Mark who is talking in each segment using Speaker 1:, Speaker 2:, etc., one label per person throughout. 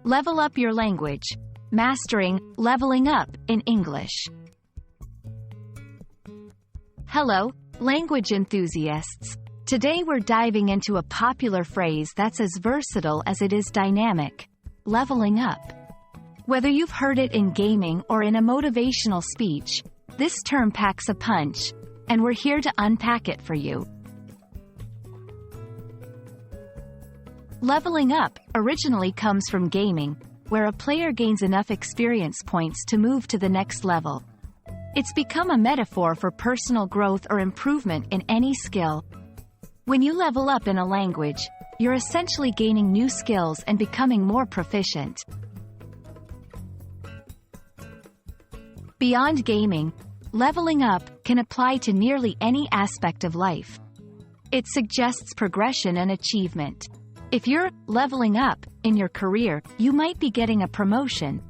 Speaker 1: Level up your language. Mastering, leveling up, in English. Hello, language enthusiasts. Today we're diving into a popular phrase that's as versatile as it is dynamic. Leveling up. Whether you've heard it in gaming or in a motivational speech, this term packs a punch, and we're here to unpack it for you. Leveling up originally comes from gaming, where a player gains enough experience points to move to the next level. It's become a metaphor for personal growth or improvement in any skill. When you level up in a language, you're essentially gaining new skills and becoming more proficient. Beyond gaming, leveling up can apply to nearly any aspect of life. It suggests progression and achievement. If you're leveling up in your career, you might be getting a promotion.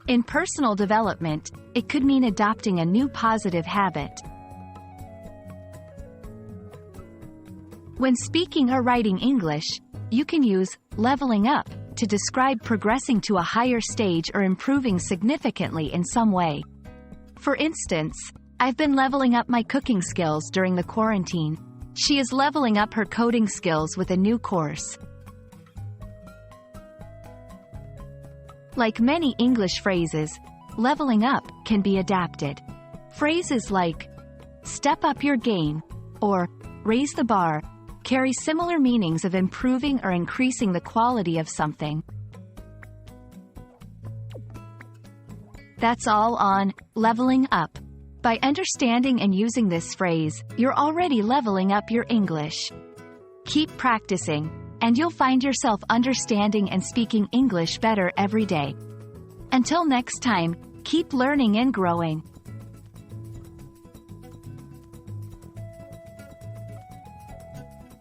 Speaker 1: In personal development, it could mean adopting a new positive habit. When speaking or writing English, you can use leveling up to describe progressing to a higher stage or improving significantly in some way. For instance, I've been leveling up my cooking skills during the quarantine. She is leveling up her coding skills with a new course. Like many English phrases, leveling up can be adapted. Phrases like step up your game or raise the bar carry similar meanings of improving or increasing the quality of something. That's all on leveling up. By understanding and using this phrase, you're already leveling up your English. Keep practicing, and you'll find yourself understanding and speaking English better every day. Until next time, keep learning and growing.